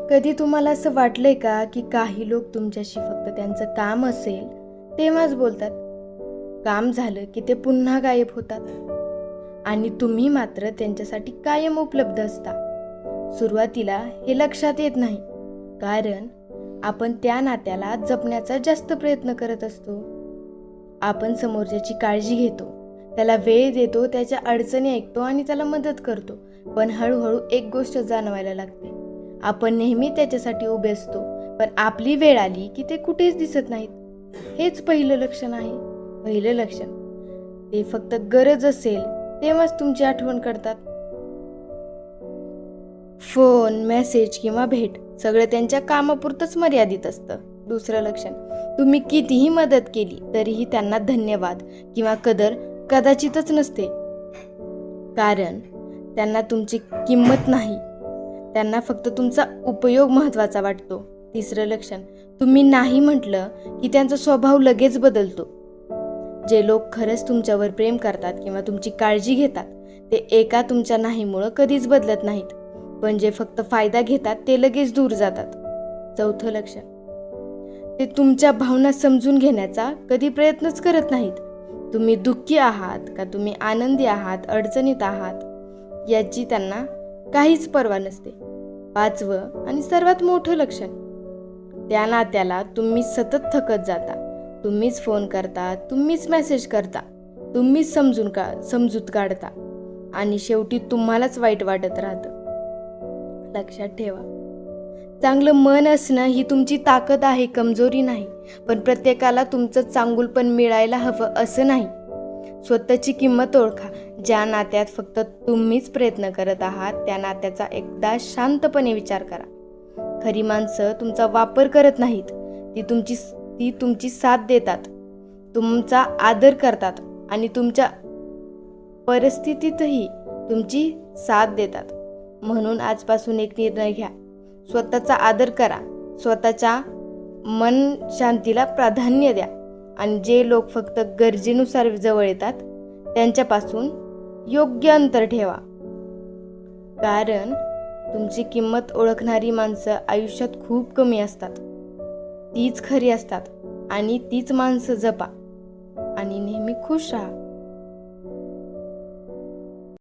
कधी तुम्हाला असं वाटलंय का की काही लोक तुमच्याशी फक्त त्यांचं काम असेल तेव्हाच बोलतात, काम झालं की ते पुन्हा गायब होतात आणि तुम्ही मात्र त्यांच्यासाठी कायम उपलब्ध असता. सुरुवातीला हे लक्षात येत नाही, कारण आपण त्या नात्याला जपण्याचा जास्त प्रयत्न करत असतो. आपण समोरच्याची काळजी घेतो, त्याला वेळ देतो, त्याच्या अडचणी ऐकतो आणि त्याला मदत करतो. पण हळूहळू एक गोष्ट जाणवायला लागते, आपण नेहमी त्याच्यासाठी उभे असतो, पण आपली वेळ आली की ते कुठेच दिसत नाहीत. हेच पहिलं लक्षण आहे. पहिलं लक्षण, ते फक्त गरज असेल तेव्हाच तुमची आठवण करतात. फोन, मेसेज किंवा भेट सगळं त्यांच्या कामापुरतंच मर्यादित असतं. दुसरं लक्षण, तुम्ही कितीही मदत केली तरीही त्यांना धन्यवाद किंवा कदर कदाचितच नसते, कारण त्यांना तुमची किंमत नाही, त्यांना फक्त तुमचा उपयोग महत्त्वाचा वाटतो. तिसरं लक्षण, तुम्ही नाही म्हटलं की त्यांचा स्वभाव लगेच बदलतो. जे लोक खरंच तुमच्यावर प्रेम करतात किंवा तुमची काळजी घेतात ते एका तुमच्या नाहीमुळं कधीच बदलत नाहीत, पण जे फक्त फायदा घेतात ते लगेच दूर जातात. चौथं लक्षण, ते तुमच्या भावना समजून घेण्याचा कधी प्रयत्नच करत नाहीत. तुम्ही दुःखी आहात का तुम्ही आनंदी आहात, अडचणीत आहात याची त्यांना काहीच पर्वा नसते. पाचवं आणि सर्वात मोठं लक्षण, त्या नात्याला तुम्ही सतत थकत जाता. तुम्हीच फोन करता, तुम्हीच मेसेज करता, तुम्हीच समजूत काढता आणि शेवटी तुम्हालाच वाईट वाटत राहतं. लक्षात ठेवा, चांगलं मन असणं ही तुमची ताकद आहे, कमजोरी नाही. पण प्रत्येकाला तुमचं चांगुलपण मिळायला हवं असं नाही. स्वतःची किंमत ओळखा. ज्या नात्यात फक्त तुम्हीच प्रयत्न करत आहात त्या नात्याचा एकदा शांतपणे विचार करा. खरी माणसं तुमचा वापर करत नाहीत, ती तुमची साथ देतात, तुमचा आदर करतात आणि तुमच्या परिस्थितीतही तुमची साथ देतात. म्हणून आजपासून एक निर्णय घ्या, स्वतःचा आदर करा, स्वतःच्या मन शांतीला प्राधान्य द्या आणि जे लोक फक्त गरजेनुसार जवळ येतात त्यांच्यापासून योग्य अंतर ठेवा. कारण तुमची किंमत ओळखणारी माणसं आयुष्यात खूप कमी असतात. तीच खरी असतात आणि तीच माणसं जपा आणि नेहमी खुश राहा.